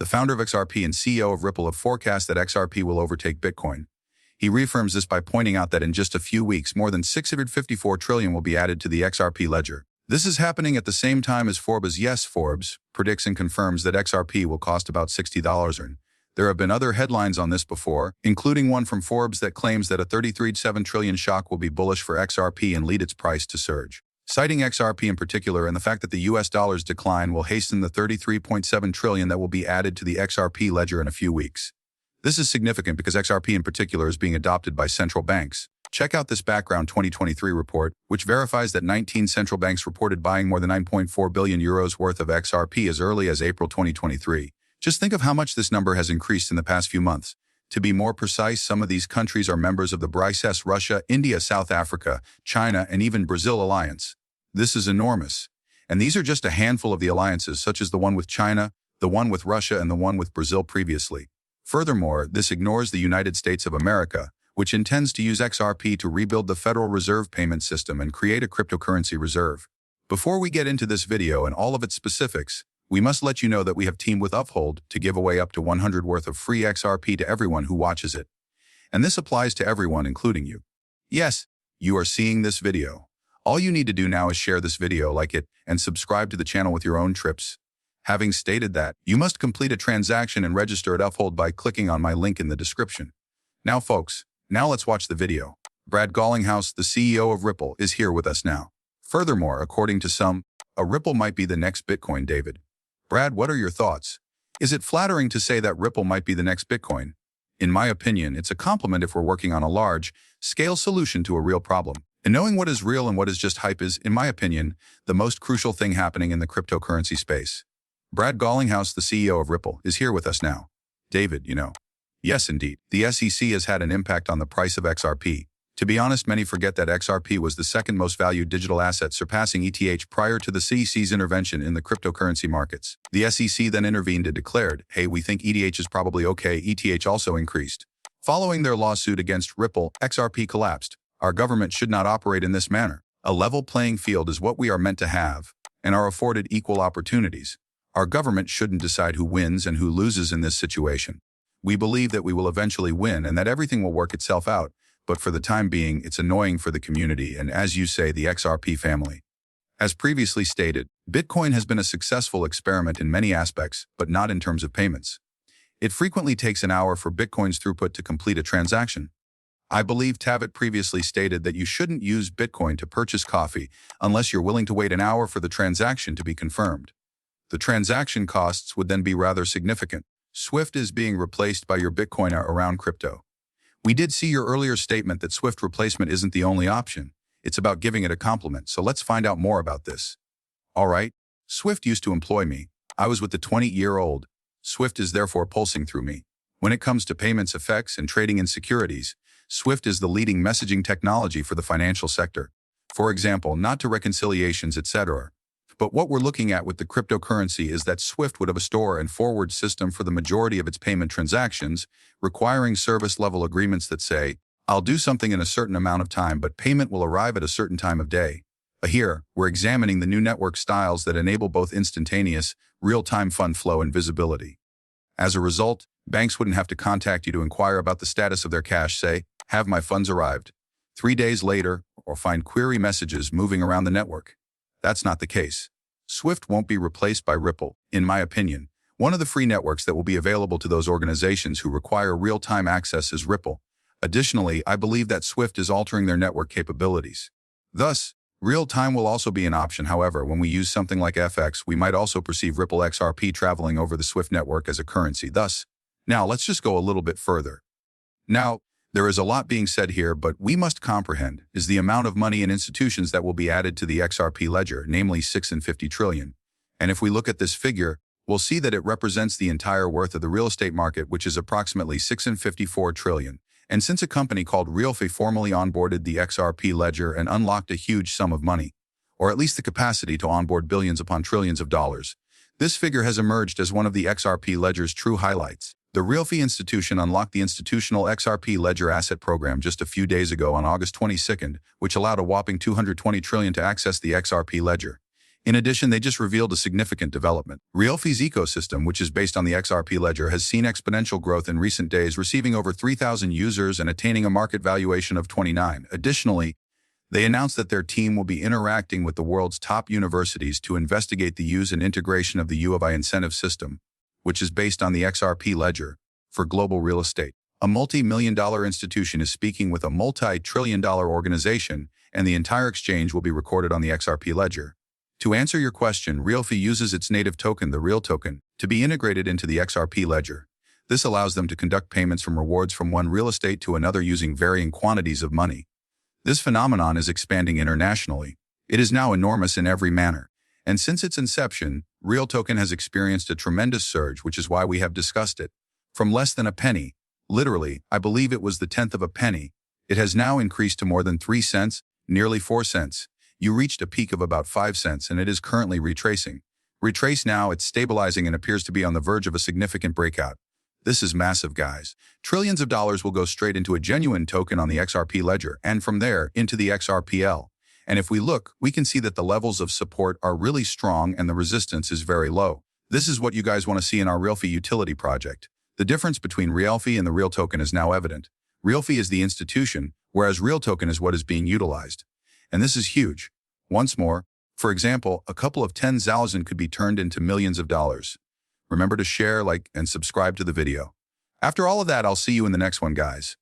the founder of XRP and CEO of Ripple, have forecast that XRP will overtake Bitcoin. He reaffirms this by pointing out that in just a few weeks, more than $654 trillion will be added to the XRP ledger. This is happening at the same time as Forbes. Yes, Forbes predicts and confirms that XRP will cost about $60. There have been other headlines on this before, including one from Forbes that claims that a $33.7 trillion shock will be bullish for XRP and lead its price to surge. Citing XRP in particular and the fact that the US dollar's decline will hasten the $33.7 trillion that will be added to the XRP ledger in a few weeks. This is significant because XRP in particular is being adopted by central banks. Check out this background 2023 report, which verifies that 19 central banks reported buying more than 9.4 billion euros worth of XRP as early as April 2023. Just think of how much this number has increased in the past few months. To be more precise, some of these countries are members of the BRICS: Russia, India, South Africa, China, and even Brazil alliance. This is enormous. And these are just a handful of the alliances, such as the one with China, the one with Russia, and the one with Brazil previously. Furthermore, this ignores the United States of America, which intends to use XRP to rebuild the Federal Reserve payment system and create a cryptocurrency reserve. Before we get into this video and all of its specifics, we must let you know that we have teamed with Uphold to give away up to 100 worth of free XRP to everyone who watches it. And this applies to everyone, including you. Yes, you are seeing this video. All you need to do now is share this video, like it, and subscribe to the channel with your own trips. Having stated that, you must complete a transaction and register at Uphold by clicking on my link in the description. Now folks, let's watch the video. Brad Garlinghouse, the CEO of Ripple, is here with us now. Furthermore, according to some, a Ripple might be the next Bitcoin. David. Brad, what are your thoughts? Is it flattering to say that Ripple might be the next Bitcoin? In my opinion, it's a compliment if we're working on a large-scale solution to a real problem. And knowing what is real and what is just hype is, in my opinion, the most crucial thing happening in the cryptocurrency space. Brad Garlinghouse, the CEO of Ripple, is here with us now. David, Yes, indeed. The SEC has had an impact on the price of XRP. To be honest, many forget that XRP was the second most valued digital asset, surpassing ETH prior to the SEC's intervention in the cryptocurrency markets. The SEC then intervened and declared, hey, we think ETH is probably okay. ETH also increased. Following their lawsuit against Ripple, XRP collapsed. Our government should not operate in this manner. A level playing field is what we are meant to have, and are afforded equal opportunities. Our government shouldn't decide who wins and who loses in this situation. We believe that we will eventually win and that everything will work itself out, but for the time being, it's annoying for the community and, as you say, the XRP family. As previously stated, Bitcoin has been a successful experiment in many aspects, but not in terms of payments. It frequently takes an hour for Bitcoin's throughput to complete a transaction. I believe Tavat previously stated that you shouldn't use Bitcoin to purchase coffee unless you're willing to wait an hour for the transaction to be confirmed. The transaction costs would then be rather significant. SWIFT is being replaced by your Bitcoin around crypto. We did see your earlier statement that SWIFT replacement isn't the only option. It's about giving it a compliment, so let's find out more about this. All right, SWIFT used to employ me. I was with the 20-year-old. SWIFT is therefore pulsing through me. When it comes to payments, effects, and trading in securities, SWIFT is the leading messaging technology for the financial sector. For example, not to reconciliations, etc. But what we're looking at with the cryptocurrency is that SWIFT would have a store and forward system for the majority of its payment transactions, requiring service-level agreements that say, I'll do something in a certain amount of time, but payment will arrive at a certain time of day. Here, we're examining the new network styles that enable both instantaneous, real-time fund flow and visibility. As a result, banks wouldn't have to contact you to inquire about the status of their cash, say, have my funds arrived 3 days later, or find query messages moving around the network. That's not the case. SWIFT won't be replaced by Ripple, in my opinion. One of the free networks that will be available to those organizations who require real-time access is Ripple. Additionally, I believe that SWIFT is altering their network capabilities. Thus, real-time will also be an option. However, when we use something like FX, we might also perceive Ripple XRP traveling over the SWIFT network as a currency. Thus, now let's just go a little bit further. Now, there is a lot being said here, but we must comprehend is the amount of money and institutions that will be added to the XRP ledger, namely $650 trillion. And if we look at this figure, we'll see that it represents the entire worth of the real estate market, which is approximately $654 trillion. And since a company called Realfy formally onboarded the XRP ledger and unlocked a huge sum of money, or at least the capacity to onboard billions upon trillions of dollars, this figure has emerged as one of the XRP ledger's true highlights. The Realfy institution unlocked the institutional XRP Ledger Asset Program just a few days ago on August 22nd, which allowed a whopping $220 trillion to access the XRP ledger. In addition, they just revealed a significant development. Realfy's ecosystem, which is based on the XRP ledger, has seen exponential growth in recent days, receiving over 3,000 users and attaining a market valuation of 29. Additionally, they announced that their team will be interacting with the world's top universities to investigate the use and integration of the U of I incentive system, which is based on the XRP ledger, for global real estate. A multi-million-dollar institution is speaking with a multi-trillion-dollar organization, and the entire exchange will be recorded on the XRP ledger. To answer your question, Realfy uses its native token, the Real token, to be integrated into the XRP ledger. This allows them to conduct payments from rewards from one real estate to another using varying quantities of money. This phenomenon is expanding internationally. It is now enormous in every manner. And since its inception, Real token has experienced a tremendous surge, which is why we have discussed it. From less than a penny, literally, I believe it was the tenth of a penny, it has now increased to more than 3 cents, nearly 4 cents. You reached a peak of about 5 cents, and it is currently retracing. Retrace now, it's stabilizing and appears to be on the verge of a significant breakout. This is massive, guys. Trillions of dollars will go straight into a genuine token on the XRP ledger, and from there, into the XRPL. And if we look, we can see that the levels of support are really strong and the resistance is very low. This is what you guys want to see in our Realfy utility project. The difference between Realfy and the Real token is now evident. Realfy is the institution, whereas Real token is what is being utilized. And this is huge. Once more, for example, a couple of 10,000 could be turned into millions of dollars. Remember to share, like, and subscribe to the video. After all of that, I'll see you in the next one, guys.